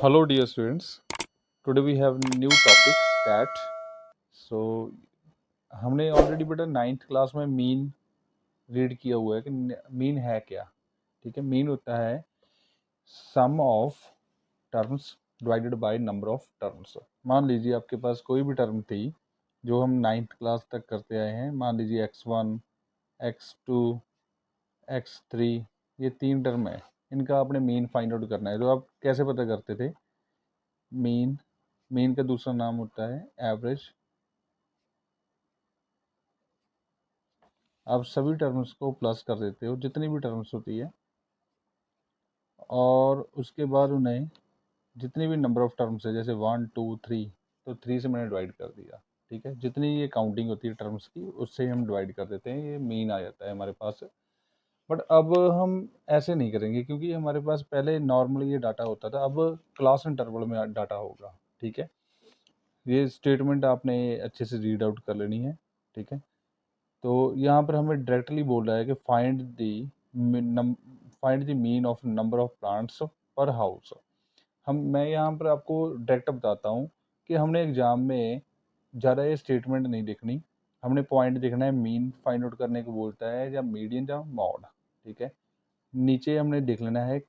Hello, dear students. Today we have new topics that so हमने already बेटा ninth class में mean read किया हुआ है कि मीन है क्या। ठीक है, मीन होता है sum of terms divided by number of terms. मान लीजिए आपके पास कोई भी टर्म थी जो हम नाइन्थ क्लास तक करते आए हैं। मान लीजिए x1, x2, x3, ये 3 टर्म है। इनका आपने मीन फाइंड आउट करना है। तो आप कैसे पता करते थे? मीन मीन का दूसरा नाम होता है एवरेज। आप सभी टर्म्स को प्लस कर देते हो, जितनी भी टर्म्स होती है, और उसके बाद उन्हें जितनी भी नंबर ऑफ टर्म्स है, जैसे 1 2 3, तो 3 से मैंने डिवाइड कर दिया। ठीक है, जितनी ये काउंटिंग होती है टर्म्स की, उससे हम डिवाइड कर देते हैं, ये मीन आ जाता है हमारे पास। बट अब हम ऐसे नहीं करेंगे, क्योंकि हमारे पास पहले नॉर्मली ये डाटा होता था, अब क्लास इंटरवल में डाटा होगा। ठीक है, ये स्टेटमेंट आपने अच्छे से रीड आउट कर लेनी है। ठीक है, तो यहाँ पर हमें डायरेक्टली बोल रहा है कि find the mean of number of plants पर हाउस। मैं यहाँ पर आपको डायरेक्ट बताता हूँ कि हमने एग्जाम में ज़्यादा ये स्टेटमेंट नहीं देखनी, हमने पॉइंट देखना है। मीन फाइंड आउट करने को बोलता है, या मीडियन या मॉड। ठीक है, नीचे हमने देख लेना है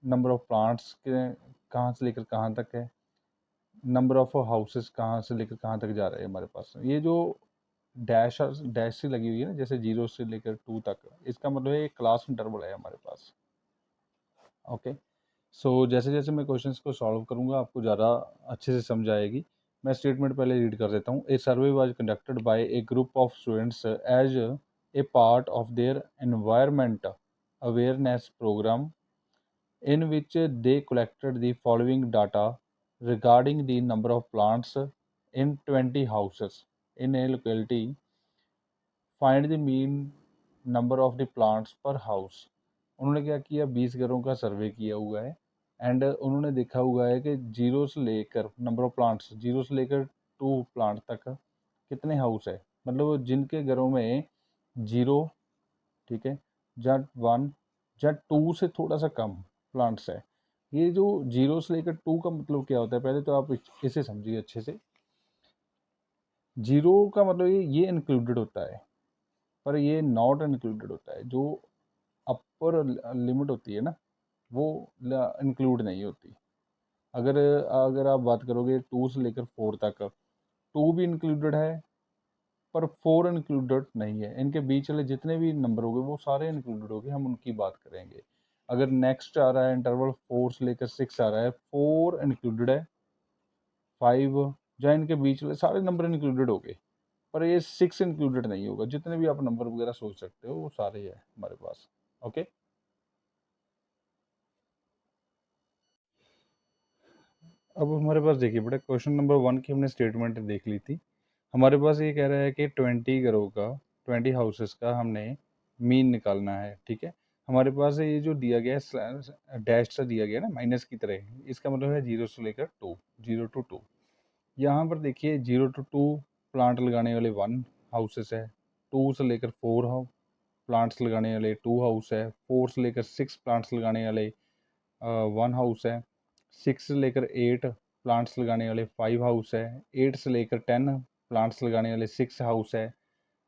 नंबर ऑफ प्लांट्स के कहाँ से लेकर कहाँ तक है, नंबर ऑफ हाउसेस कहाँ से लेकर कहाँ तक जा रहे हैं हमारे पास। ये जो डैश डैश सी लगी हुई है ना, जैसे 0 से लेकर 2 तक, इसका मतलब है एक क्लास इंटरवल है हमारे पास। ओके, सो जैसे जैसे मैं क्वेश्चंस को सॉल्व करूंगा आपको ज़्यादा अच्छे से समझ आएगी। मैं स्टेटमेंट पहले रीड कर देता हूँ। A survey was conducted by a group of students as a part of their environment awareness program in which they collected the following data regarding the number of plants in 20 houses in a locality. Find the mean number of the plants per house. उन्होंने क्या किया, 20 घरों का सर्वे किया हुआ है, and उन्होंने देखा हुआ है कि जीरो से लेकर नंबर ऑफ प्लांट्स, जीरो से लेकर 2 प्लांट तक कितने हाउस है। मतलब जिनके घरों में जीरो, ठीक है, या 1 या 2 से थोड़ा सा कम प्लांट्स है। ये जो 0 से लेकर 2 का मतलब क्या होता है, पहले तो आप इसे समझिए अच्छे से। 0 का मतलब ये इंक्लूडेड होता है, पर ये नॉट इंक्लूडेड होता है। जो अपर लिमिट होती है ना, वो इंक्लूड नहीं होती। अगर अगर आप बात करोगे 2 से लेकर 4 तक, 2 भी इंक्लूडेड है पर 4 इंक्लूडेड नहीं है। इनके बीच वाले जितने भी नंबर होंगे वो सारे इंक्लूडेड होंगे, हम उनकी बात करेंगे। अगर नेक्स्ट आ रहा है इंटरवल 4 से लेकर 6 आ रहा है, 4 इंक्लूडेड है, 5 या इनके बीच वाले सारे नंबर इंक्लूडेड होंगे, पर ये 6 इंक्लूडेड नहीं होगा। जितने भी आप नंबर वगैरह सोच सकते हो वो सारे है हमारे पास। ओके, अब हमारे पास देखिए बेटा, क्वेश्चन नंबर 1 की हमने स्टेटमेंट देख ली थी। हमारे पास ये कह रहा है कि 20 घरों का, 20 हाउसेस का हमने मीन निकालना है। ठीक है, हमारे पास ये जो दिया गया है डैश सा दिया गया ना, माइनस की तरह, इसका मतलब है 0 से लेकर 2, 0 to 2। यहाँ पर देखिए 0 to 2 प्लांट लगाने वाले 1 हाउसेस है, 2 से लेकर 4 प्लांट्स लगाने वाले 2 हाउस है, 4 से लेकर 6 प्लांट्स लगाने वाले 1 हाउस है, 6 से लेकर 8 प्लांट्स लगाने वाले 5 हाउस है, 8 से लेकर 10 प्लांट्स लगाने वाले 6 हाउस है,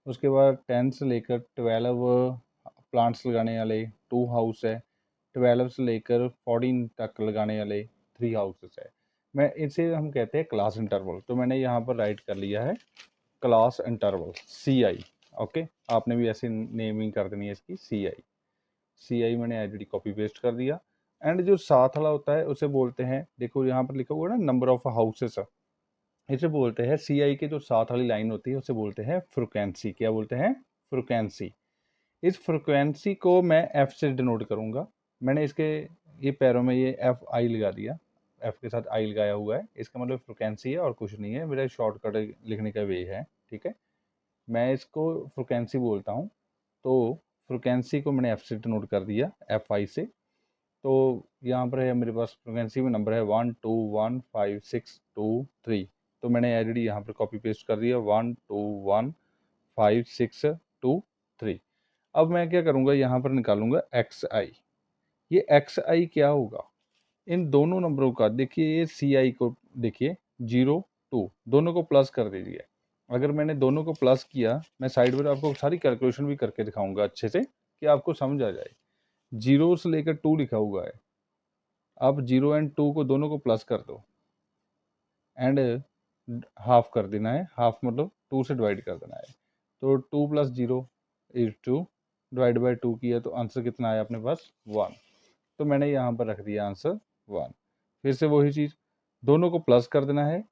उसके बाद 10 से लेकर 12 प्लांट्स लगाने वाले 2 हाउस है, 12 से लेकर 14 तक लगाने वाले 3 हाउसेस है। मैं इसे हम कहते हैं क्लास इंटरवल। तो मैंने यहाँ पर राइट कर लिया है क्लास इंटरवल, CI। ओके, आपने भी ऐसे नेमिंग कर देनी है इसकी, CI मैंने ऑलरेडी कॉपी पेस्ट कर दिया। एंड जो साथ वाला होता है उसे बोलते हैं, देखो यहाँ पर लिखा हुआ है ना, नंबर ऑफ हाउसेस, इसे बोलते हैं CI के जो साथ वाली लाइन होती है उसे बोलते हैं फ्रिक्वेंसी। क्या बोलते हैं? फ्रिक्वेंसी। इस फ्रिक्वेंसी को मैं F से डिनोट करूंगा। मैंने इसके ये पैरों में ये FI लगा दिया, F के साथ I लगाया हुआ है, इसका मतलब फ्रिक्वेंसी है और कुछ नहीं है। मेरा शॉर्टकट लिखने का वे है। ठीक है, मैं इसको फ्रिक्वेंसी बोलता हूँ। तो फ्रिक्वेंसी को मैंने F से डिनोट कर दिया, FI से। तो यहाँ पर है मेरे पास फ्रिक्वेंसी में नंबर है 1 2 1 5 6 2 3। तो मैंने ऑलरेडी यहाँ पर कॉपी पेस्ट कर दिया, 1 2 1 5 6 2 3। अब मैं क्या करूँगा, यहाँ पर निकालूंगा XI। ये XI क्या होगा? इन दोनों नंबरों का देखिए, ये सी आई को देखिए 0 2 दोनों को प्लस कर दीजिए। अगर मैंने दोनों को प्लस किया, मैं साइड में आपको सारी कैलकुलेशन भी करके दिखाऊंगा अच्छे से कि आपको समझ आ जाए। 0 से लेकर 2 लिखा हुआ है, आप 0 एंड 2 को दोनों को प्लस कर दो एंड हाफ कर देना है। हाफ मतलब 2 से डिवाइड कर देना है। तो 2 + 0 इज 2, डिवाइड बाई 2 किया तो आंसर कितना आया अपने पास 1। तो मैंने यहाँ पर रख दिया आंसर 1। फिर से वही चीज़, दोनों को प्लस कर देना है।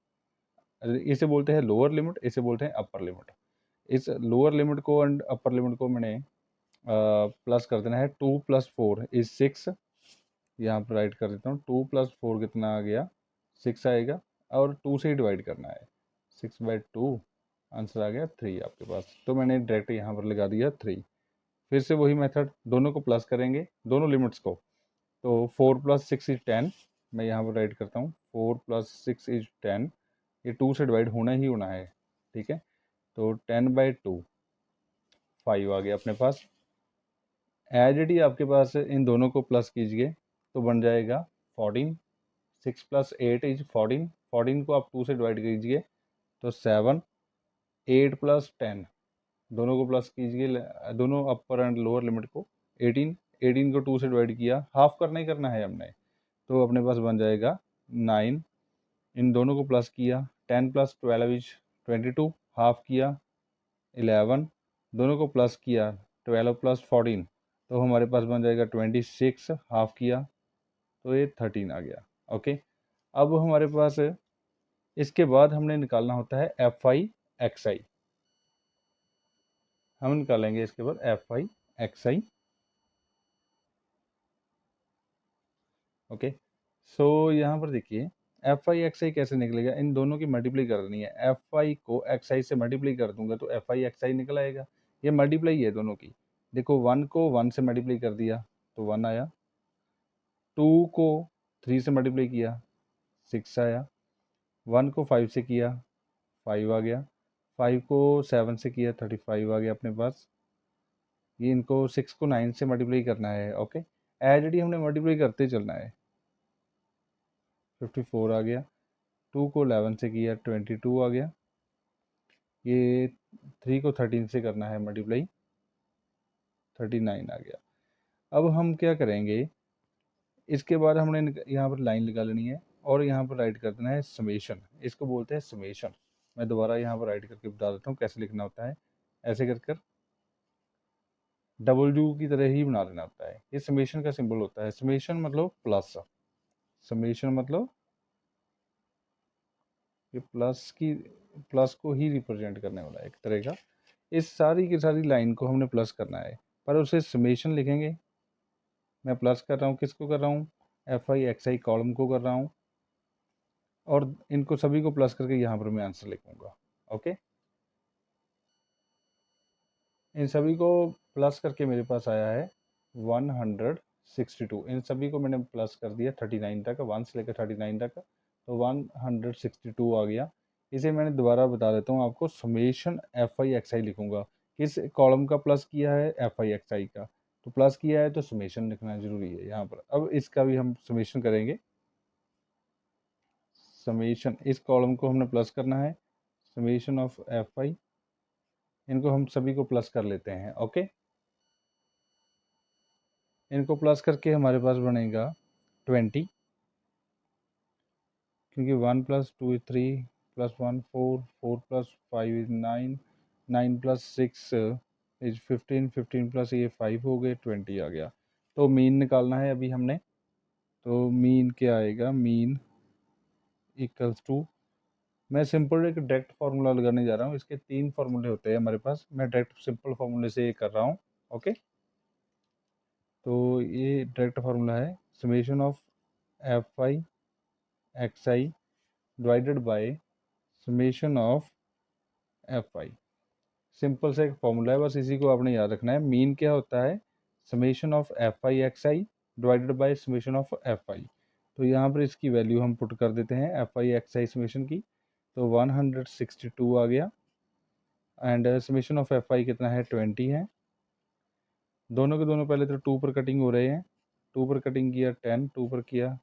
इसे बोलते हैं लोअर लिमिट, इसे बोलते हैं अपर लिमिट। इस लोअर लिमिट को एंड अपर लिमिट को मैंने प्लस कर देना है। 2 + 4 इज 6। यहाँ पर राइट कर देता हूँ, 2 + 4 कितना आ गया 6 आएगा, और 2 से ही डिवाइड करना है। 6/2 आंसर आ गया 3 आपके पास। तो मैंने डायरेक्ट यहाँ पर लगा दिया 3। फिर से वही मेथड, दोनों को प्लस करेंगे, दोनों लिमिट्स को। तो 4 + 6 इज 10। मैं यहाँ पर राइट करता हूँ, 4 + 6 इज 10। ये 2 से डिवाइड होना ही होना है, ठीक है। तो 10/2 5 आ गया अपने पास। एज इट ही आपके पास इन दोनों को प्लस कीजिए तो बन जाएगा 14। 6 + 8 इज 14। 14 को आप 2 से डिवाइड कीजिए तो 7। 8 + 10 दोनों को प्लस कीजिए, दोनों अपर एंड लोअर लिमिट को। 18। 18 को 2 से डिवाइड किया, हाफ करना ही करना है हमने, तो अपने पास बन जाएगा 9। इन दोनों को प्लस किया, 10 + 12 इज 22, हाफ किया 11। दोनों को प्लस किया, 12 + 14 तो हमारे पास बन जाएगा 26, हाफ किया तो ये 13 आ गया। ओके, अब हमारे पास इसके बाद हमने निकालना होता है FI/XI। हम निकालेंगे इसके बाद FI/XI। ओके, सो यहाँ पर देखिए FI/XI कैसे निकलेगा, इन दोनों की मल्टीप्लाई करनी है। FI को XI से मल्टीप्लाई कर दूंगा तो FI/XI निकल आएगा। ये मल्टीप्लाई है दोनों की। देखो 1 को 1 से मल्टीप्लाई कर दिया तो 1 आया, 2 को 3 से मल्टीप्लाई किया 6 आया, 1 को 5 से किया 5 आ गया, 5 को 7 से किया 35 आ गया अपने पास। ये इनको 6 को 9 से मल्टीप्लाई करना है। ओके, एज डी हमने मल्टीप्लाई करते चलना है। 54 आ गया, 2 को 11 से किया 22 आ गया, ये 3 को 13 से करना है मल्टीप्लाई 39 आ गया। अब हम क्या करेंगे, इसके बाद हमने यहाँ पर लाइन लगा लेनी है और यहाँ पर राइट कर देना है समेशन। इसको बोलते हैं समेशन। मैं दोबारा यहाँ पर राइट करके बता देता हूँ कैसे लिखना होता है। ऐसे कर डब्ल्यू की तरह ही बना देना होता है। ये समेशन का सिंबल होता है। समेशन मतलब प्लस, समेशन मतलब ये प्लस को ही रिप्रेजेंट करने वाला है एक तरह का। इस सारी की सारी लाइन को हमने प्लस करना है, पर उसे समेशन लिखेंगे। मैं प्लस कर रहा हूँ, किसको कर रहा हूँ, FI/XI कॉलम को कर रहा हूँ, और इनको सभी को प्लस करके यहाँ पर मैं आंसर लिखूंगा। ओके, इन सभी को प्लस करके मेरे पास आया है 162। इन सभी को मैंने प्लस कर दिया 39 तक, 1 से लेकर 39 तक, तो 162 आ गया। इसे मैंने दोबारा बता देता हूँ आपको, समेशन FI/XI लिखूंगा। किस कॉलम का प्लस किया है, FI/XI का, तो प्लस किया है तो समेशन लिखना जरूरी है यहाँ पर। अब इसका भी हम समेशन करेंगे। समेशन, इस कॉलम को हमने प्लस करना है, समेशन ऑफ FI, इनको हम सभी को प्लस कर लेते हैं। ओके, इनको प्लस करके हमारे पास बनेगा 20, क्योंकि 1 + 2 इज 3, +1 4, 4 + 5 इज 9, 9 + 6 इज 15, 15 प्लस ये 5 हो गए, 20 आ गया। तो मीन निकालना है अभी हमने। तो मीन क्या आएगा, मीन इक्वल्स टू, मैं सिंपल एक डायरेक्ट फार्मूला लगाने जा रहा हूँ। इसके 3 फार्मूले होते हैं हमारे पास, मैं डायरेक्ट सिंपल फार्मूले से ये कर रहा हूँ। ओके, तो ये डायरेक्ट फार्मूला है, summation of FI/XI divided by summation of FI। Simple से एक फॉर्मूला है, बस इसी को आपने याद रखना है। मीन क्या होता है, summation of FI/XI divided by summation of FI। तो यहाँ पर इसकी वैल्यू हम पुट कर देते हैं FI/XI समेशन की, तो 162 आ गया, एंड समेशन ऑफ FI कितना है, 20 है। दोनों के दोनों पहले तो 2 पर कटिंग हो रहे हैं, 2 पर कटिंग किया 10, 2 पर किया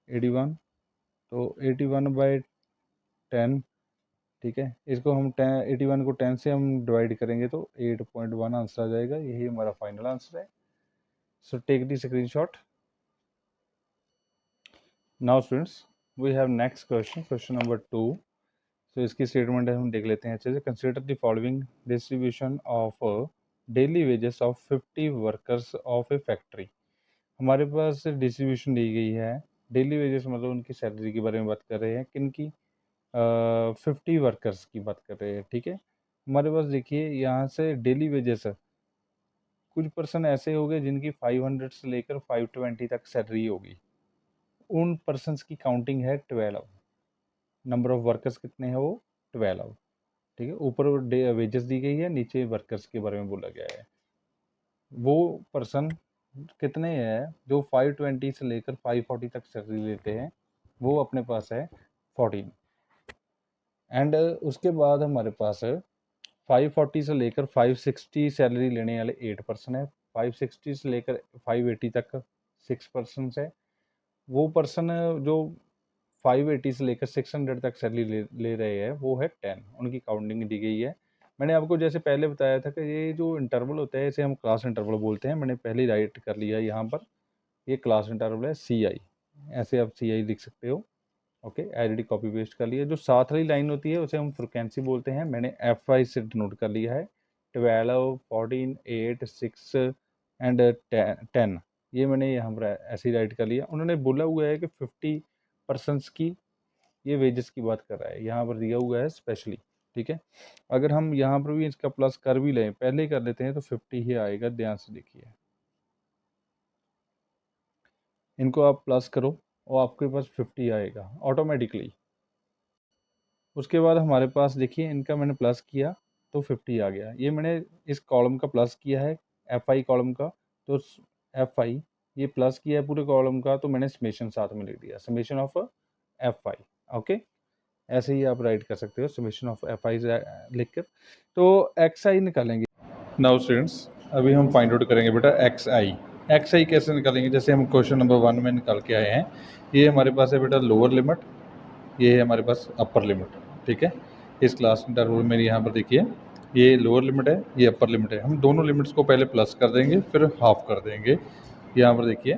81, तो 81/10, ठीक है। इसको हम 81 को 10 से हम डिवाइड करेंगे तो 8.1 आंसर आ जाएगा। यही हमारा फाइनल आंसर है। So take the screenshot. Now students we have next question, question number 2। तो इसकी स्टेटमेंट है, हम देख लेते हैं अच्छे से। Consider the following distribution of daily wages of 50 workers of A factory. हमारे पास डिस्ट्रीब्यूशन दी गई है। डेली वेजेस मतलब उनकी सैलरी के बारे में बात कर रहे हैं, किन की? 50 वर्कर्स की बात कर रहे हैं, ठीक है। हमारे पास देखिए यहाँ से डेली वेजेस, कुछ पर्सन ऐसे हो गए जिनकी 500 से लेकर 520 तक सैलरी होगी। उन पर्सनस की काउंटिंग है 12। नंबर ऑफ वर्कर्स कितने हैं? वो 12, ठीक है। ऊपर वेजेस दी गई है, नीचे वर्कर्स के बारे में बोला गया है। वो पर्सन कितने हैं जो 520 से लेकर 540 तक सैलरी लेते हैं? वो अपने पास है 14। एंड उसके बाद हमारे पास 540 से लेकर 560 सैलरी लेने वाले 8 पर्सन है। 560 से लेकर 580 तक 6 पर्सन है। वो पर्सन जो 580 से लेकर 600 तक सैलरी ले रहे हैं वो है 10। उनकी काउंटिंग दी गई है। मैंने आपको जैसे पहले बताया था कि ये जो इंटरवल होता है इसे हम क्लास इंटरवल बोलते हैं। मैंने पहले ही राइट कर लिया है यहाँ पर, ये क्लास इंटरवल है CI। ऐसे आप CI लिख सकते हो। ओके, ऑलरेडी कॉपी पेस्ट कर लिया। जो साथ वाली लाइन होती है उसे हम फ्रिक्वेंसी बोलते हैं। मैंने FI से डिनोट कर लिया है। 12, 14, 8, 6 एंड 10, ये मैंने यहाँ पर ऐसे ही राइट कर लिया। उन्होंने बोला हुआ है कि 50 पर्सनस की ये वेजेस की बात कर रहा है, यहाँ पर दिया हुआ है स्पेशली, ठीक है। अगर हम यहाँ पर भी इसका प्लस कर भी लें, पहले ही कर लेते हैं, तो 50 ही आएगा। ध्यान से देखिए, इनको आप प्लस करो और आपके पास 50 आएगा ऑटोमेटिकली। उसके बाद हमारे पास देखिए इनका मैंने प्लस किया तो 50 आ गया। ये मैंने इस कॉलम का प्लस किया है, FI कॉलम का, तो FI ये प्लस किया है पूरे कॉलम का, तो मैंने समेशन साथ में लिख दिया, समेशन ऑफ FI। ओके, ऐसे ही आप राइट कर सकते हो, समेशन ऑफ FI लिखकर। तो XI निकालेंगे। नाउ स्टूडेंट्स अभी हम फाइंड आउट करेंगे बेटा XI कैसे निकालेंगे। जैसे हम क्वेश्चन नंबर 1 में निकाल के आए हैं, ये हमारे पास है बेटा लोअर लिमिट, ये है हमारे पास अपर लिमिट, ठीक है। इस क्लास इंटरवल में यहाँ पर देखिए ये लोअर लिमिट है, ये अपर लिमिट है। हम दोनों लिमिट्स को पहले प्लस कर देंगे फिर हाफ कर देंगे। यहाँ पर देखिए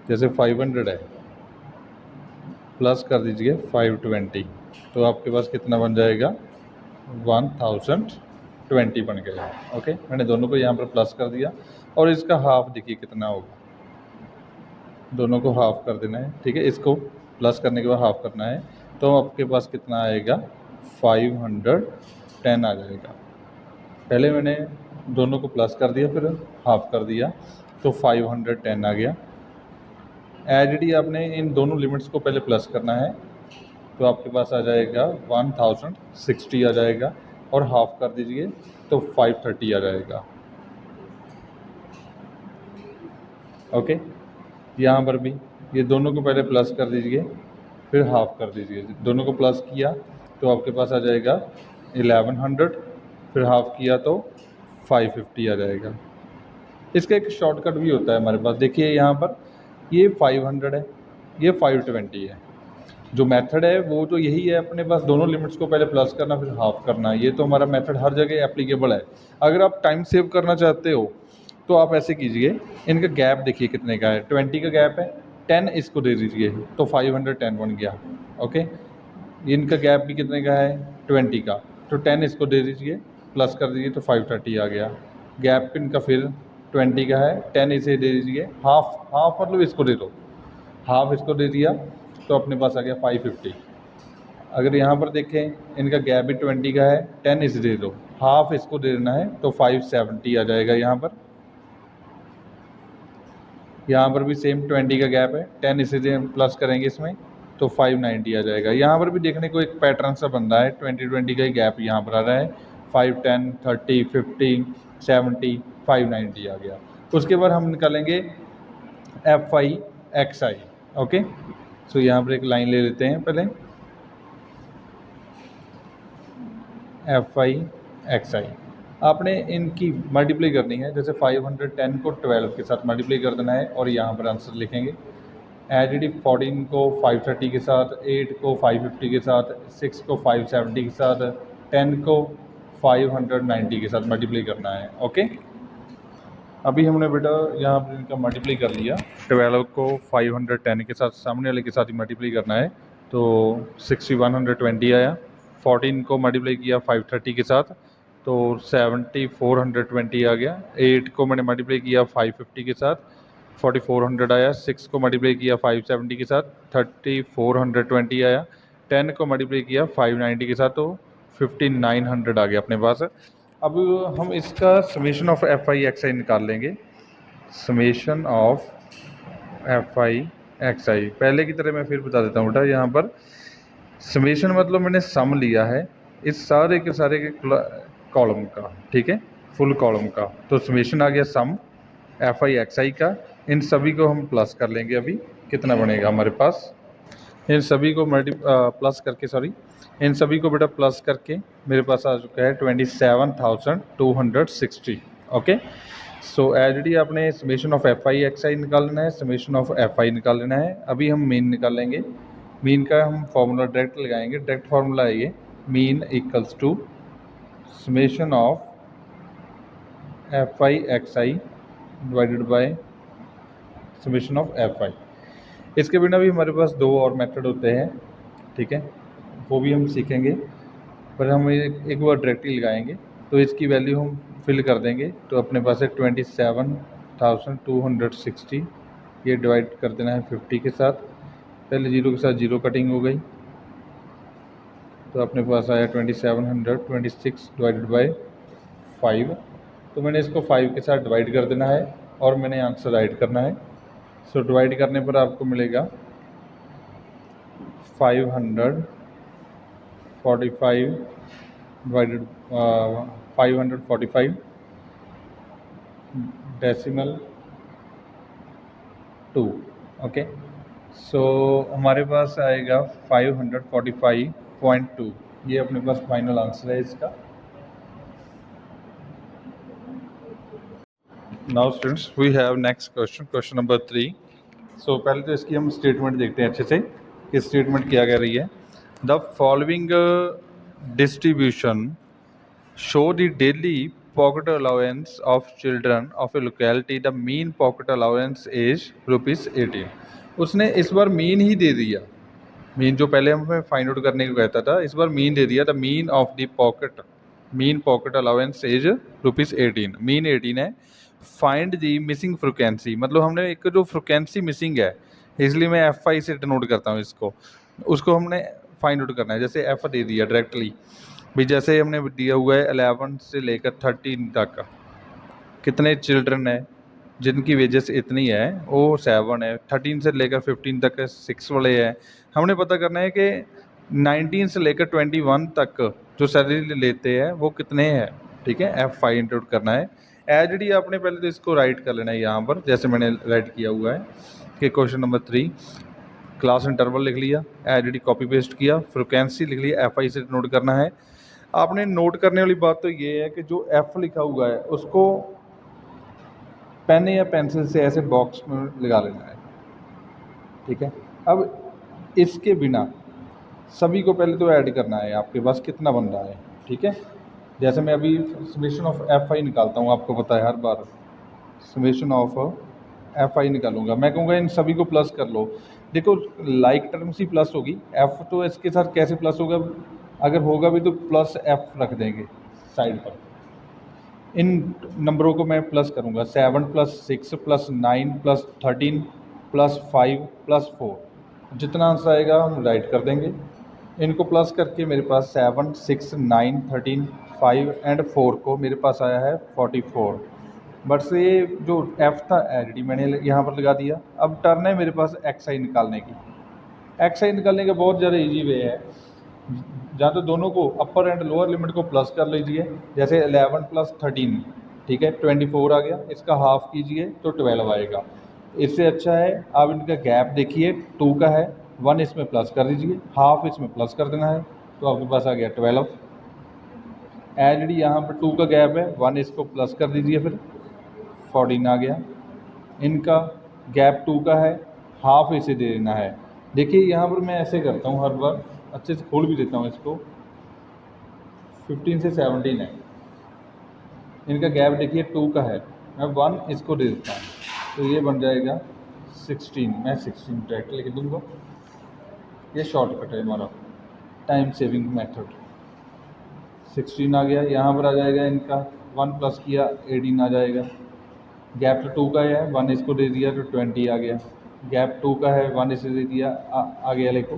जैसे 500 है, प्लस कर दीजिए 520, तो आपके पास कितना बन जाएगा? 1020 बन गया। ओके, मैंने दोनों को यहाँ पर प्लस कर दिया और इसका हाफ देखिए कितना होगा। दोनों को हाफ कर देना है, ठीक है। इसको प्लस करने के बाद हाफ करना है, तो आपके पास कितना आएगा? 510 आ जाएगा। पहले मैंने दोनों को प्लस कर दिया फिर हाफ कर दिया, तो 510 आ गया। एलरेडी आपने इन दोनों लिमिट्स को पहले प्लस करना है, तो आपके पास आ जाएगा 1060 आ जाएगा, और हाफ कर दीजिए तो 530 आ जाएगा। ओके, यहाँ पर भी ये दोनों को पहले प्लस कर दीजिए फिर हाफ कर दीजिए। दोनों को प्लस किया तो आपके पास आ जाएगा 1100, फिर हाफ किया तो 550 आ जाएगा। इसका एक शॉर्टकट भी होता है हमारे पास। देखिए यहाँ पर ये 500 है, ये 520 है। जो मेथड है वो तो यही है, अपने पास दोनों लिमिट्स को पहले प्लस करना फिर हाफ करना। ये तो हमारा मेथड हर जगह एप्लीकेबल है। अगर आप टाइम सेव करना चाहते हो तो आप ऐसे कीजिए, इनका गैप देखिए कितने का है, 20 का गैप है, 10 इसको दे दीजिए तो 510 बन गया। ओके, इनका गैप भी कितने का है? 20 का, तो 10 इसको दे दीजिए, प्लस कर दीजिए तो 530 आ गया। गैप इनका फिर 20 का है, 10 इसे दे दीजिए, हाफ मतलब इसको दे दो, हाफ इसको दे दिया तो अपने पास आ गया 550। अगर यहाँ पर देखें इनका गैप भी 20 का है, 10 इसे दे दो, हाफ इसको दे देना है तो 570 आ जाएगा। यहाँ पर भी सेम 20 का गैप है, 10 इसे प्लस करेंगे इसमें तो 590 आ जाएगा। यहाँ पर भी देखने को एक पैटर्न सा बन रहा है, 20 का ही गैप यहाँ पर आ रहा है, 5, 10, 30, 50, 70, 590 आ गया। उसके बाद हम निकालेंगे FI XI। ओके, सो यहाँ पर एक लाइन ले लेते हैं पहले, FI XI। आपने इनकी मल्टीप्लाई करनी है, जैसे 510 को 12 के साथ मल्टीप्लाई कर देना है और यहाँ पर आंसर लिखेंगे। एच 14 को 530 के साथ, 8 को 550 के साथ, 6 को 570 के साथ, 10 को 590 के साथ मल्टीप्लाई करना है। ओके, अभी हमने बेटा यहाँ पर इनका मल्टीप्लाई कर लिया। 12 को 510 के साथ सामने वाले के साथ ही मल्टीप्लाई करना है, तो 6120 आया। 14 को मल्टीप्लाई किया 530 के साथ, तो 7420 आ गया। 8 को मैंने मल्टीप्लाई किया 550 के साथ, 4400 आया। 6 को मल्टीप्लाई किया 570 के साथ, 3420 आया। 10 को मल्टीप्लाई किया 590 के साथ, तो 5900 आ गया अपने पास। अब हम इसका summation of F I x I निकाल लेंगे। Summation of F I x I पहले की तरह मैं फिर बता देता हूँ बेटा, यहाँ पर समेशन मतलब मैंने सम लिया है इस सारे के कॉलम का, ठीक है, फुल कॉलम का। तो समेशन आ गया सम एफ आई एक्स आई का। इन सभी को हम प्लस कर लेंगे। अभी कितना बनेगा हमारे पास, इन सभी को प्लस करके, सॉरी, इन सभी को बेटा प्लस करके मेरे पास आ चुका है 27,260। ओके, सो एज आपने summation of F I x I निकाल लेना है, समेशन ऑफ एफ आई निकाल लेना है। अभी हम मीन निकाल लेंगे। मीन का हम फॉर्मूला डायरेक्ट लगाएंगे। डायरेक्ट फार्मूला है ये, mean equals to summation of F I x i divided by summation of F i. इसके बिना भी हमारे पास दो और मेथड होते हैं, ठीक है, वो भी हम सीखेंगे, पर हम एक बार डायरेक्टली लगाएंगे। तो इसकी वैल्यू हम फिल कर देंगे, तो अपने पास है 27,260। ये डिवाइड कर देना है 50 के साथ। पहले जीरो के साथ जीरो कटिंग हो गई, तो अपने पास आया 2726 डिवाइडेड बाय 5। तो मैंने इसको 5 के साथ डिवाइड कर देना है और मैंने आंसर राइट करना है। सो डिवाइड करने पर आपको मिलेगा 545 डिवाइडेड 545 डेसिमल 2। ओके, सो हमारे पास आएगा 545.2। ये अपने पास फाइनल आंसर है इसका। Now students we have next question, question number 3। So पहले तो इसकी हम स्टेटमेंट देखते हैं अच्छे से कि स्टेटमेंट क्या कह रही है। The following distribution show the daily pocket allowance of children of A locality. The mean pocket allowance is ₹18। उसने इस बार मीन ही दे दिया। मीन जो पहले हमें फाइंड आउट करने को कहता था, इस बार मीन दे दिया। The mean of the pocket, mean pocket allowance is ₹18। Mean 18 है। फाइंड दी मिसिंग फ्रिक्वेंसी, मतलब हमने एक जो फ्रिक्वेंसी मिसिंग है, इसलिए मैं एफ आई से डिनोट करता हूँ इसको, उसको हमने फाइंड आउट करना है। जैसे एफ दे दिया डायरेक्टली भी, जैसे हमने दिया हुआ है 11 से लेकर 13 तक कितने चिल्ड्रन है जिनकी वेजेस इतनी है, वो 7 है। 13 से लेकर 15 तक 6 वाले हैं। हमने पता करना है कि 19 से लेकर 21 तक जो सैलरी लेते हैं वो कितने हैं, ठीक है। एफ फाइंड आउट करना है। एज डी आपने पहले तो इसको राइट कर लेना है यहाँ पर, जैसे मैंने राइट किया हुआ है कि क्वेश्चन नंबर 3 क्लास इंटरवल लिख लिया, एज डी कॉपी पेस्ट किया, फ्रिक्वेंसी लिख लिया, एफ आई से नोट करना है। आपने नोट करने वाली बात तो ये है कि जो एफ लिखा हुआ है उसको पेन या पेंसिल से ऐसे बॉक्स में लगा लेना है, ठीक है। अब इसके बिना सभी को पहले तो ऐड करना है, आपके पास कितना बन रहा है, ठीक है। जैसे मैं अभी समेशन ऑफ एफ आई निकालता हूँ, आपको पता है हर बार समेशन ऑफ एफ आई निकालूंगा, मैं कहूँगा इन सभी को प्लस कर लो। देखो लाइक टर्म सी प्लस होगी, एफ तो इसके साथ कैसे प्लस होगा, अगर होगा भी तो प्लस एफ रख देंगे साइड पर। इन नंबरों को मैं प्लस करूँगा, 7 + 6 + 9 + 13 + 5 + 4, जितना आंसर आएगा हम राइट कर देंगे। इनको प्लस करके मेरे पास 7, 6, 9, 13, 5 एंड 4 को मेरे पास आया है 44। बट से ये जो एफ था एच मैंने यहाँ पर लगा दिया। अब टर्न है मेरे पास एक्स आई निकालने की। एक्स आई निकालने का बहुत ज़्यादा इजी वे है, जहाँ तो दोनों को अपर एंड लोअर लिमिट को प्लस कर लीजिए। जैसे 11 + 13, ठीक है, 24 आ गया। इसका हाफ कीजिए तो 12 आएगा। इससे अच्छा है आप इनका गैप देखिए, 2 का है, 1 इसमें प्लस कर दीजिए, हाफ इसमें प्लस कर देना है, तो आपके पास आ गया 12। एज डी यहाँ पर 2 का गैप है, 1 इसको प्लस कर दीजिए, फिर 14 आ गया। इनका गैप 2 का है, हाफ इसे दे देना है। देखिए यहाँ पर मैं ऐसे करता हूँ हर बार, अच्छे से खोल भी देता हूँ इसको। 15 से 17 है, इनका गैप देखिए 2 का है, मैं 1 इसको दे देता हूँ तो ये बन जाएगा 16। मैं 16 डायरेक्ट लिख दूँगा, ये शॉर्टकट है हमारा, टाइम सेविंग मेथड। 16 आ गया, यहाँ पर आ जाएगा इनका 1 प्लस किया 18 आ जाएगा। गैप तो 2 का है, 1 इसको दे दिया तो 20 आ गया। गैप 2 का है, 1 इसे दे दिया आ गया लिखो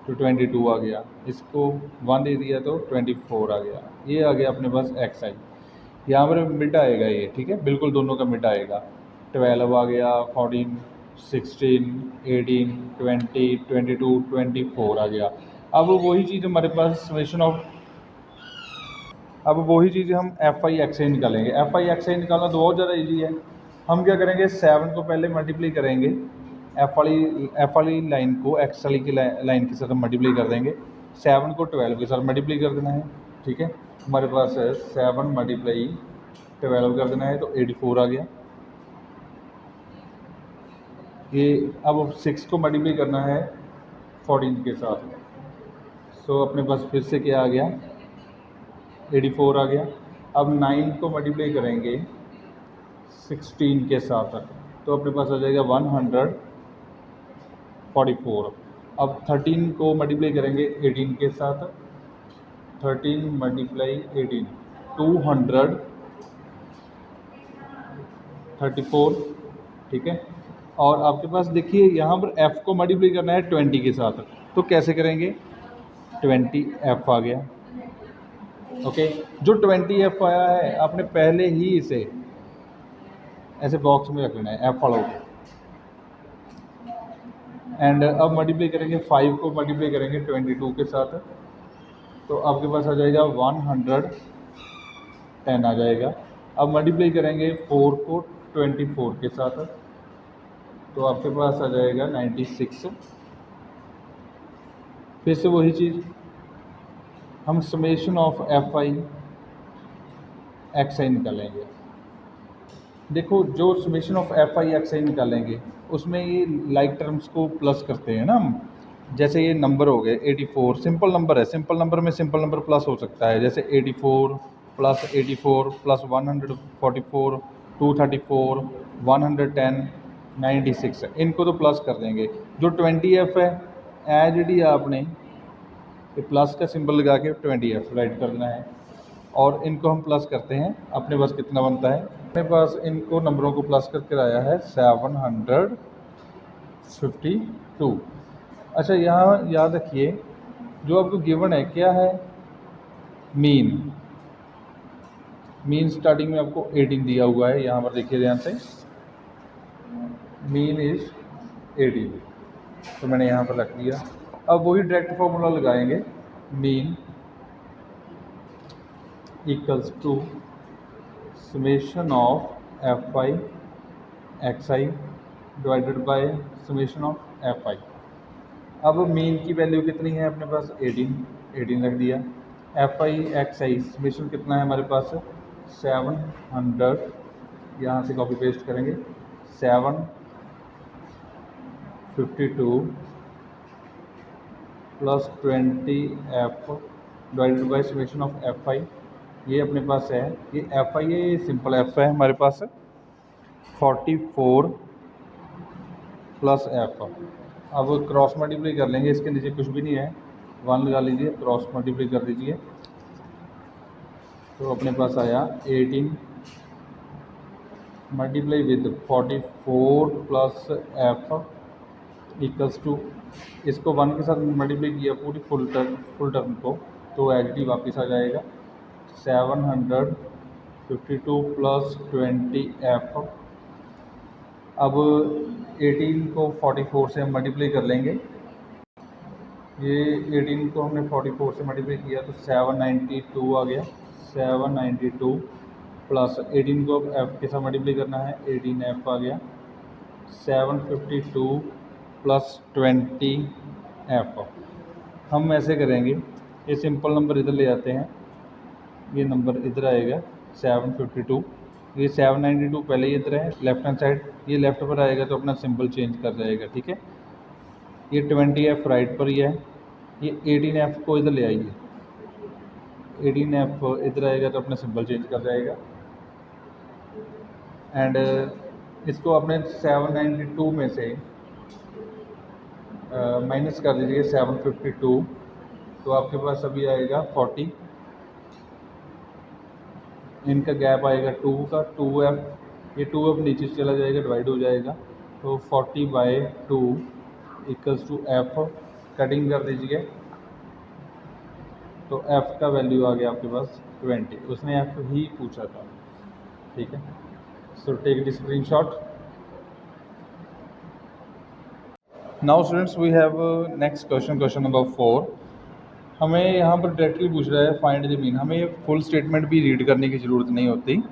तो 22 आ गया। इसको 1 दे दिया तो 24 आ गया। ये आ गया अपने पास एक्स आई। यहाँ पर मिड आएगा ये, ठीक है, बिल्कुल दोनों का मिड आएगा। 12 आ गया, 14, 16, 18, 20, 22, 24 आ गया। अब वही चीज़ हमारे पास समेशन ऑफ, अब वही चीज़ हम एफ आई एक्स आई निकालेंगे। एफ आई एक्स आई निकालना तो बहुत ज़्यादा ईजी है। हम क्या करेंगे, 7 को पहले मल्टीप्लाई करेंगे, एफ वाली लाइन को एक्स वाली की लाइन के साथ हम मल्टीप्लाई कर देंगे। 7 को 12 के साथ मल्टीप्लाई कर देना है, ठीक है। हमारे पास है 7 मल्टीप्लाई 12 कर देना है तो 84 आ गया। ये अब 6 को मल्टीप्लाई करना है 14 के साथ, सो अपने पास फिर से क्या आ गया, 84 आ गया। अब 9 को मल्टीप्लाई करेंगे 16 के साथ तो अपने पास आ जाएगा 144। अब 13 को मल्टीप्लाई करेंगे 18 के साथ, 13 मल्टीप्लाई 18 234, ठीक है। और आपके पास देखिए यहाँ पर f को मल्टीप्लाई करना है 20 के साथ, तो कैसे करेंगे, 20f आ गया, ओके। जो 20f आया है आपने पहले ही इसे ऐसे बॉक्स में रख लेना है, f वाला होगा। एंड अब मल्टीप्लाई करेंगे 5 को मल्टीप्लाई करेंगे 22 के साथ, तो आपके पास आ जाएगा 110 आ जाएगा। अब मल्टीप्लाई करेंगे 4 को 24 के साथ, तो आपके पास आ जाएगा 96। फिर से वही चीज़, हम summation of F I x I निकालेंगे। देखो जो summation of F I x I निकालेंगे उसमें ये लाइक टर्म्स को प्लस करते हैं ना हम। जैसे ये नंबर हो गए 84, सिंपल नंबर है, सिंपल नंबर में सिंपल नंबर प्लस हो सकता है, जैसे 84 प्लस 84 प्लस 144 234 110 96, इनको तो प्लस कर देंगे। जो 20f है एज डी आपने ये प्लस का सिंबल लगा के 20f राइट करना है, और इनको हम प्लस करते हैं। अपने पास कितना बनता है, अपने पास इनको नंबरों को प्लस करके आया है 752। अच्छा यहाँ याद रखिए जो आपको गिवन है क्या है, मीन। मीन स्टार्टिंग में आपको 18 दिया हुआ है, यहाँ पर देखिए ध्यान से, मीन इज 18, तो मैंने यहाँ पर रख दिया। अब वही डायरेक्ट फॉर्मूला लगाएंगे, mean equals to summation of F I x i divided by summation of F i. अब मीन की वैल्यू कितनी है अपने पास, 18 रख दिया। F I x I summation कितना है हमारे पास, 700, यहाँ से कॉपी पेस्ट करेंगे, 752 plus 20f divided by summation of F I. ये अपने पास है, ये एफ आई है, ये सिंपल एफ है हमारे पास, 44 प्लस एफ। अब क्रॉस मल्टीप्लाई कर लेंगे, इसके नीचे कुछ भी नहीं है, 1 लगा लीजिए, क्रॉस मल्टीप्लाई कर दीजिए, तो अपने पास आया 18 multiply with 44 plus f equals to, इसको 1 के साथ मल्टीप्लाई किया पूरी फुल टर्म को, तो एच डी वापस आ जाएगा 752 प्लस 20f। अब 18 को 44 से हम मल्टीप्लाई कर लेंगे, ये 18 को हमने 44 से मल्टीप्लाई किया तो 792 आ गया, 792 प्लस 18 को f के साथ मल्टीप्लाई करना है, 18f आ गया, 752 प्लस 20f। हम ऐसे करेंगे, ये सिंपल नंबर इधर ले आते हैं, ये नंबर इधर आएगा 752, ये 792 पहले ही इधर है लेफ्ट हैंड साइड, ये लेफ्ट पर आएगा तो अपना सिंबल चेंज कर जाएगा, ठीक है। ये 20F राइट पर ही है, ये 18F को इधर ले आइए, 18F इधर आएगा तो अपना सिंबल चेंज कर जाएगा। एंड इसको अपने 792 में से माइनस कर दीजिए 752, तो आपके पास अभी आएगा 40, इनका गैप आएगा 2 का, 2F, ये 2F नीचे से चला जाएगा, डिवाइड हो जाएगा, तो 40/2 इक्वल्स टू F, कटिंग कर दीजिए, तो F का वैल्यू आ गया आपके पास 20, उसने F ही पूछा था, ठीक है। So take the screenshot. Now students we have next question, question number 4। हमें यहाँ पर डायरेक्टली पूछ रहा है फाइंड द मीन। हमें फुल स्टेटमेंट भी रीड करने की ज़रूरत नहीं होती,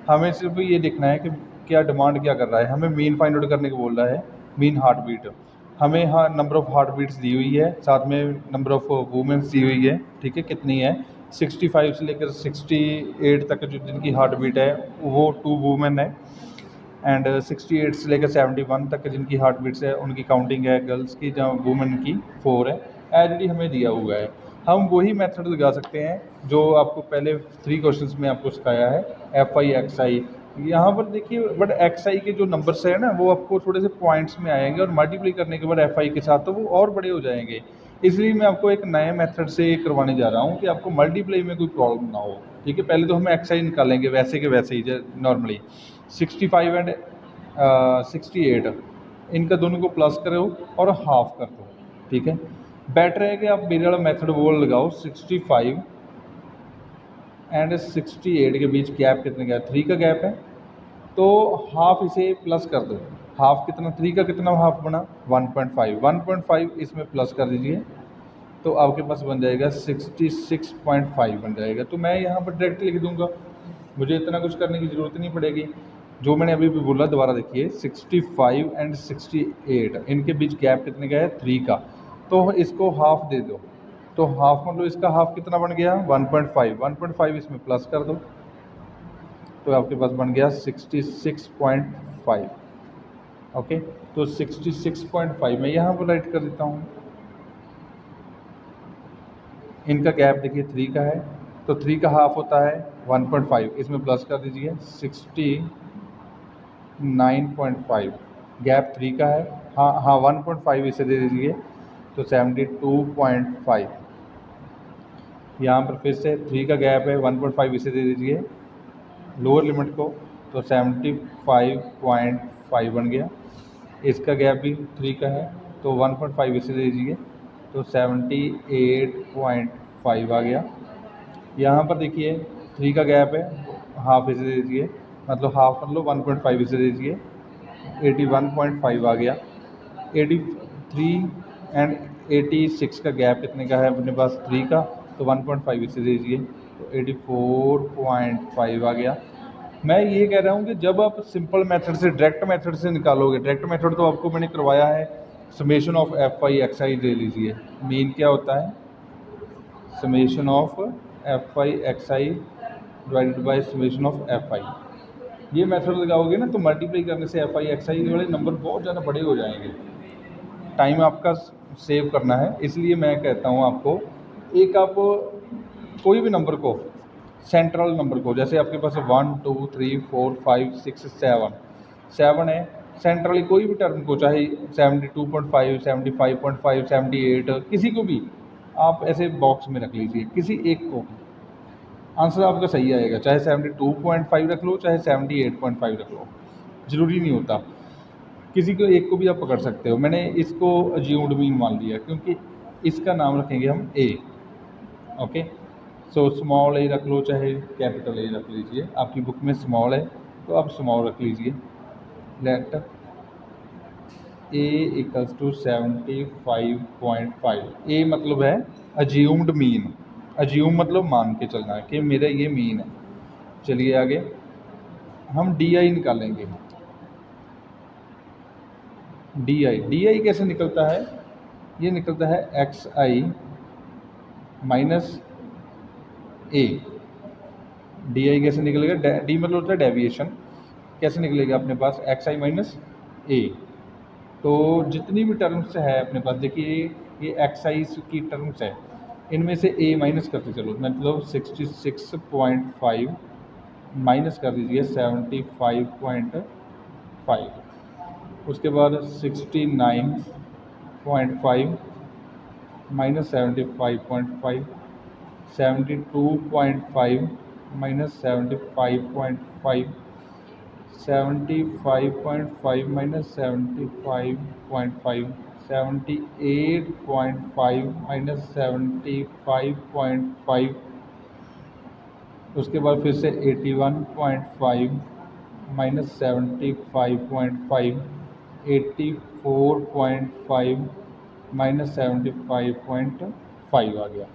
हमें सिर्फ ये देखना है कि क्या डिमांड क्या कर रहा है। हमें मीन फाइंड आउट करने को बोल रहा है, मीन हार्ट बीट। हमें हाँ नंबर ऑफ़ हार्ट बीट्स दी हुई है, साथ में नंबर ऑफ़ वूमेंस दी हुई है, ठीक है, कितनी है 65 से लेकर 68 तक जो जिनकी हार्ट बीट है वो 2 वूमेन है, एंड 68 से लेकर 71 तक जिनकी हार्ट बीट्स है उनकी काउंटिंग है गर्ल्स की, जहाँ वुमेन की 4 है। एज हमें दिया हुआ है, हम वही मेथड लगा सकते हैं जो आपको पहले 3 क्वेश्चंस में आपको सिखाया है, FI XI। यहाँ पर देखिए बट XI के जो नंबर्स है ना वो आपको थोड़े से पॉइंट्स में आएंगे और मल्टीप्लाई करने के बाद FI के साथ तो वो और बड़े हो जाएंगे, इसलिए मैं आपको एक नए मेथड से करवाने जा रहा हूँ कि आपको मल्टीप्लाई में कोई प्रॉब्लम ना हो, ठीक है। पहले तो हम XI निकालेंगे वैसे के वैसे ही नॉर्मली, 65 एंड 68 इनका दोनों को प्लस करो और हाफ कर दो, ठीक है। बेटर है कि आप मेरे वाला मेथड वो लगाओ, 65 एंड 68 के बीच गैप कितने का, 3 का गैप है, तो हाफ इसे प्लस कर दो। हाफ कितना, 3 का कितना हाफ बना 1.5, 1.5 इसमें प्लस कर दीजिए, तो आपके पास बन जाएगा 66.5 बन जाएगा। तो मैं यहाँ पर डायरेक्ट लिख दूंगा, मुझे इतना कुछ करने की ज़रूरत नहीं पड़ेगी। जो मैंने अभी भी बोला दोबारा देखिए, 65 एंड 68 इनके बीच गैप कितने का है 3 का, तो इसको हाफ दे दो, तो हाफ मतलब इसका हाफ कितना बन गया 1.5, 1.5 इसमें प्लस कर दो, तो आपके पास बन गया 66.5। ओके, तो 66.5 मैं यहाँ पर राइट कर देता हूँ। इनका गैप देखिए 3 का है, तो 3 का हाफ होता है 1.5, इसमें प्लस कर दीजिए 69.5, गैप 3 का है, हाँ 1.5 इसे दे दीजिए, तो 72.5। यहाँ पर फिर से 3 का गैप है, 1.5 इसे दे दीजिए लोअर लिमिट को, तो 75.5 बन गया। इसका गैप भी 3 का है, तो 1.5 इसे दे दीजिए, तो 78.5 आ गया। यहाँ पर देखिए 3 का गैप है, हाफ इसे दे दीजिए, मतलब हाफ मतलब 1.5 इसे दे दीजिए, 81.5 आ गया। 83 एंड 86 का गैप कितने का है अपने पास 3 का, तो 1.5 इसे दे दीजिए, तो 84.5 आ गया। मैं ये कह रहा हूँ कि जब आप सिंपल मेथड से डायरेक्ट मेथड से निकालोगे, डायरेक्ट मेथड तो आपको मैंने करवाया है, समेशन ऑफ FI XI ले लीजिए, मीन क्या होता है summation of FI XI divided by summation of FI। ये मेथड लगाओगे ना तो मल्टीप्लाई करने से FI XI वाले नंबर बहुत ज़्यादा बड़े हो जाएंगे, टाइम आपका सेव करना है, इसलिए मैं कहता हूँ आपको एक आप कोई भी नंबर को, सेंट्रल नंबर को, जैसे आपके पास 1 2 3 4 5 6 7 है, सेंट्रली कोई भी टर्म को, चाहे 72.5 75.5 78 किसी को भी आप ऐसे बॉक्स में रख लीजिए, किसी एक को, आंसर आपका सही आएगा, चाहे 72.5 रख लो चाहे 78.5 रख लो, ज़रूरी नहीं होता, किसी को एक को भी आप पकड़ सकते हो। मैंने इसको अज्यूम्ड मीन मान लिया क्योंकि इसका नाम रखेंगे हम A। Okay, so small a रख लो चाहे कैपिटल A रख लीजिए, आपकी बुक में स्मॉल है तो आप स्मॉल रख लीजिए। Let A equals to 75.5, A मतलब है अज्यूम्ड मीन, अज्यूम मतलब मान के चलना है कि मेरा ये मीन है। चलिए आगे हम DI निकालेंगे। DI कैसे निकलता है, ये निकलता है XI minus A, D I कैसे निकलेगा, डी मतलब होता है डेविएशन, कैसे निकलेगा अपने पास एक्स आई माइनस ए। तो जितनी भी टर्म्स है अपने पास, देखिए ये एक्स आई की टर्म्स है, इनमें से ए माइनस करते चलो, मतलब 66.5 माइनस कर दीजिए 75.5, उसके बाद 69.5 माइनस 75.5, 72.5 माइनस 75.5, 75.5 माइनस 75.5, 78.5 माइनस 75.5, उसके बाद फिर से 81.5 माइनस 75.5, 84.5 माइनस 75.5 आ गया।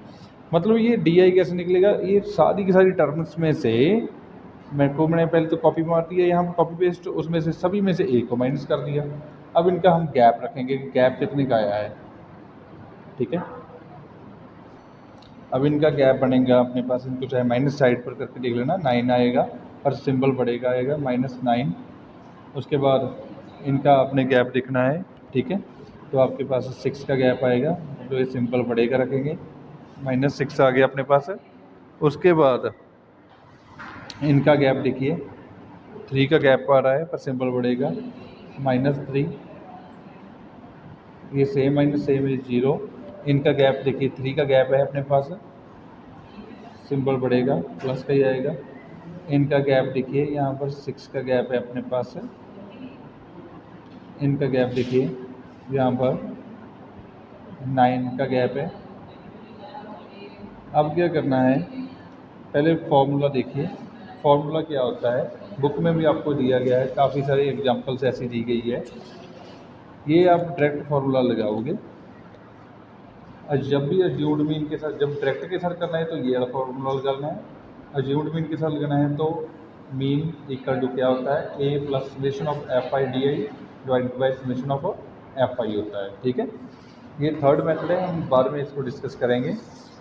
मतलब ये डी आई कैसे निकलेगा, ये सारी की सारी टर्म्स में से मैंने पहले तो कॉपी मार दिया यहाँ पर कॉपी पेस्ट, उसमें से सभी में से ए को माइनस कर दिया। अब इनका हम गैप रखेंगे कि गैप कितने का आया है, ठीक है। अब इनका गैप बनेगा अपने पास, इनको चाहे माइनस साइड पर करके देख लेना, 9 आएगा और सिंबल बढ़ेगा, आएगा -9। उसके बाद इनका अपने गैप देखना है, ठीक है। तो आपके पास 6 का गैप आएगा, तो ये सिंपल बढ़ेगा रखेंगे, -6 आ गया अपने पास। उसके बाद इनका गैप देखिए 3 का गैप आ रहा है पर सिंबल बढ़ेगा, -3, ये सेम माइनस सेम इज 0। इनका गैप देखिए 3 का गैप है अपने पास, सिंबल बढ़ेगा, प्लस का ही आएगा। इनका गैप देखिए यहाँ पर 6 का गैप है अपने पास, इनका गैप देखिए यहाँ पर 9 का गैप है। अब क्या करना है, पहले फॉर्मूला देखिए, फॉर्मूला क्या होता है, बुक में भी आपको दिया गया है, काफ़ी सारी एग्जांपल्स ऐसी दी गई है। ये आप डायरेक्ट फार्मूला लगाओगे, और जब भी अज्यूम्ड मीन के साथ, जब डायरेक्ट के साथ करना है तो ये वाला फार्मूला लगाना है, अज्यूम्ड मीन के साथ लगाना है तो मीन इक्वल टू क्या होता है, A plus summation of F I D I divided by summation of F I होता है, ठीक है। ये थर्ड मेथड है, हम बाद में इसको डिस्कस करेंगे।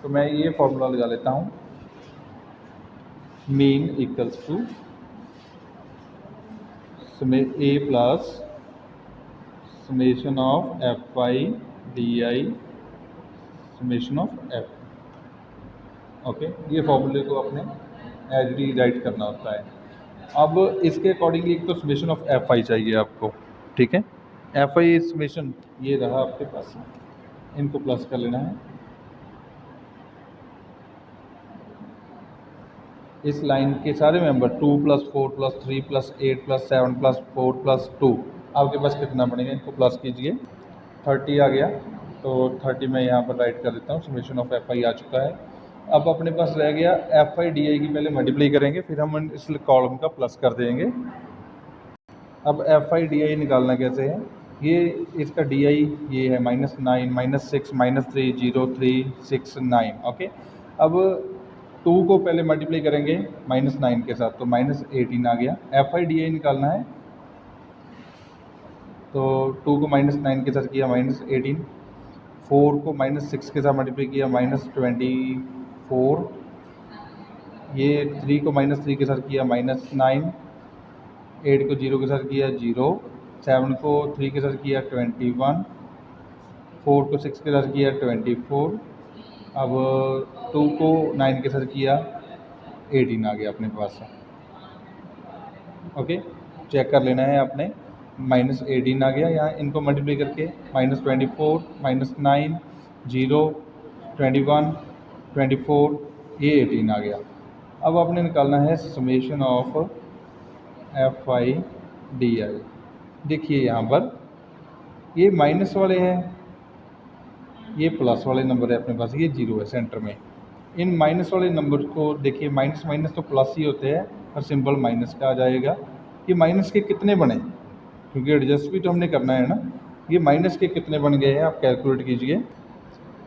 तो मैं ये फार्मूला लगा लेता हूँ, mean equals to a plus summation of F I D i summation of f, okay. ये फॉर्मूले को अपने एज डी राइट करना होता है। अब इसके अकॉर्डिंगली एक तो समेशन ऑफ एफ आई चाहिए आपको, ठीक है। एफ आई समेशन ये रहा आपके पास, इनको प्लस कर लेना है, इस लाइन के सारे मेंबर 2 + 4 + 3 + 8 + 7 + 4 + 2, आपके पास कितना बनेगा, इनको प्लस कीजिए, 30 आ गया। तो 30 मैं यहाँ पर राइट कर देता हूँ, समेशन ऑफ एफ आई आ चुका है। अब अपने पास रह गया एफ आई डी आई की, पहले मल्टीप्लाई करेंगे फिर हम इस कॉलम का प्लस कर देंगे। अब एफ आई डी आई निकालना कैसे है, ये इसका डी आई ये है -9 -6 -3 0 3 6 9, ओके। अब 2 को पहले मल्टीप्लाई करेंगे -9 के साथ, तो -18 आ गया। एफ आई डी आई निकालना है तो 2 को -9 के साथ किया -18, 4 को -6 के साथ मल्टीप्लाई किया -24, ये 3 को -3 के साथ किया -9, 8 को 0 के साथ किया 0, 7 को 3 के साथ किया 21, 4 को 6 के साथ किया 24, अब 2 को 9 के साथ किया 18 आ गया अपने पास, ओके। चेक कर लेना है आपने, -18 आ गया यहाँ, इनको मल्टीप्लाई करके -24 -9 0 21 24, ये 18 आ गया। अब आपने निकालना है summation of F I D I. देखिए यहाँ पर ये माइनस वाले हैं, ये प्लस वाले नंबर है अपने पास, ये 0 है सेंटर में। इन माइनस वाले नंबर को देखिए, माइनस माइनस तो प्लस ही होते हैं और सिंबल माइनस का आ जाएगा। ये माइनस के कितने बने, क्योंकि एडजस्ट भी तो हमने करना है ना, ये माइनस के कितने बन गए हैं आप कैलकुलेट कीजिए,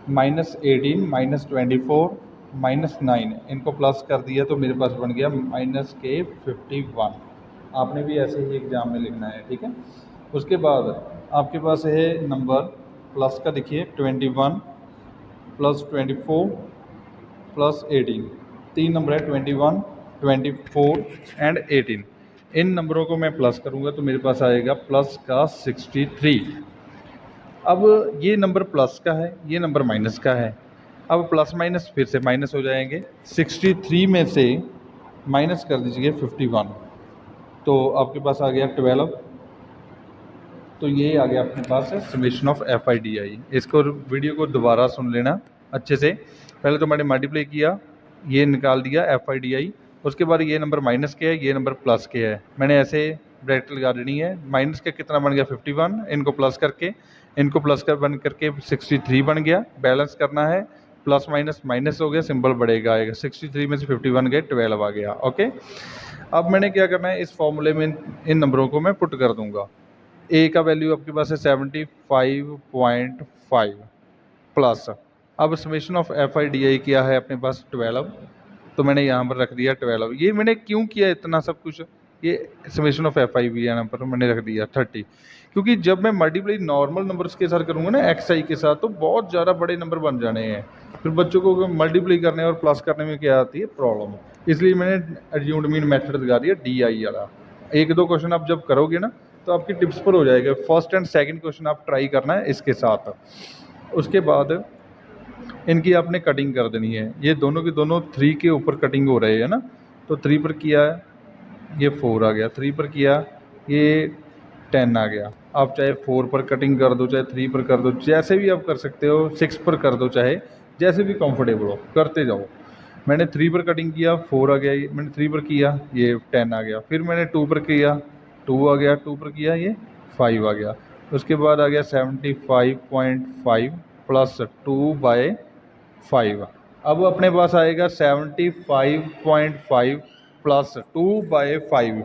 -18 -24 -9, इनको प्लस कर दिया तो मेरे पास बन गया -51। आपने भी ऐसे ही एग्ज़ाम में लिखना है, ठीक है। उसके बाद आपके पास है नंबर प्लस का, देखिए 21 + 24 + 18, 3 नंबर है 21 24 एंड 18। इन नंबरों को मैं प्लस करूँगा तो मेरे पास आएगा प्लस का 63। अब ये नंबर प्लस का है, ये नंबर माइनस का है। अब प्लस माइनस फिर से माइनस हो जाएंगे। 63 में से माइनस कर दीजिए 51, तो आपके पास आ गया 12। तो ये आ गया अपने पास है समेशन ऑफ FIDI। इसको वीडियो को दोबारा सुन लेना अच्छे से। पहले तो मैंने मल्टीप्लाई किया, ये निकाल दिया FIDI, उसके बाद ये नंबर माइनस के है, ये नंबर प्लस के है। मैंने ऐसे ब्रैकेट लगा देनी है। माइनस का कितना बन गया 51, इनको प्लस कर बन करके 63 बन गया। बैलेंस करना है, प्लस माइनस माइनस हो गया, सिंबल बढ़ेगा आएगा। 63 में से 51 गए, 12 आ गया। ओके, अब मैंने क्या करना है, इस फॉर्मूले में इन नंबरों को मैं पुट कर दूंगा। ए का वैल्यू आपके पास है 75.5 प्लस, अब समेशन ऑफ FIDI क्या है अपने पास 12, तो मैंने यहाँ पर रख दिया 12। ये मैंने क्यों किया इतना सब कुछ, ये समेशन ऑफ FIDI यहाँ पर मैंने रख दिया 30, क्योंकि जब मैं मल्टीप्लाई नॉर्मल नंबर्स के साथ करूँगा ना XI के साथ, तो बहुत ज़्यादा बड़े नंबर बन जाने हैं। फिर बच्चों को मल्टीप्लाई करने और प्लस करने में क्या आती है प्रॉब्लम, इसलिए मैंने एज्यूम्ड मीन मेथड लगा दिया DI वाला। एक दो क्वेश्चन आप जब करोगे ना तो आपकी टिप्स पर हो जाएगा। फर्स्ट एंड सेकंड क्वेश्चन आप ट्राई करना है इसके साथ। उसके बाद इनकी आपने कटिंग कर देनी है। ये दोनों के दोनों 3 के ऊपर कटिंग हो रहे हैं ना, तो 3 पर किया ये 4 आ गया, 3 पर किया ये 10 आ गया। आप चाहे 4 पर कटिंग कर दो, चाहे 3 पर कर दो, जैसे भी आप कर सकते हो। 6 पर कर दो, चाहे जैसे भी कंफर्टेबल हो करते जाओ। मैंने 3 पर कटिंग किया 4 आ गया, मैंने 3 पर किया ये 10 आ गया। फिर मैंने 2 पर किया 2 आ गया, 2 पर किया ये 5 आ गया। उसके बाद आ गया 75.5 प्लस 2/5। अब अपने पास आएगा 75.5 प्लस 2/5।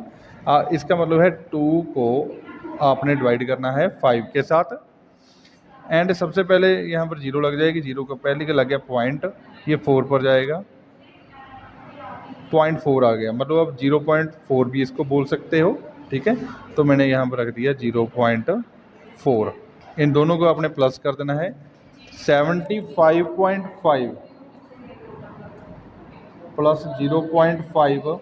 इसका मतलब है 2 को आपने डिवाइड करना है 5 के साथ। एंड सबसे पहले यहाँ पर 0 लग जाएगी, 0 का पहले का लग गया पॉइंट, ये 4 पर जाएगा, 0.4 आ गया, मतलब आप 0.4 भी इसको बोल सकते हो। ठीक है, तो मैंने यहाँ पर रख दिया 0.4। इन दोनों को आपने प्लस कर देना है। 75.5 प्लस 0.5,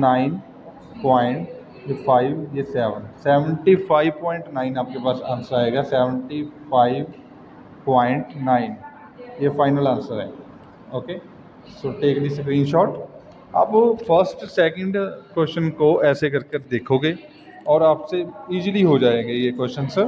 9.5 ये 7, 75.9 आपके पास आंसर आएगा। 75.9 ये फाइनल आंसर है। Okay, so take the screenshot. अब फर्स्ट सेकंड क्वेश्चन को ऐसे करके देखोगे और आपसे इजीली हो जाएंगे ये क्वेश्चन सर।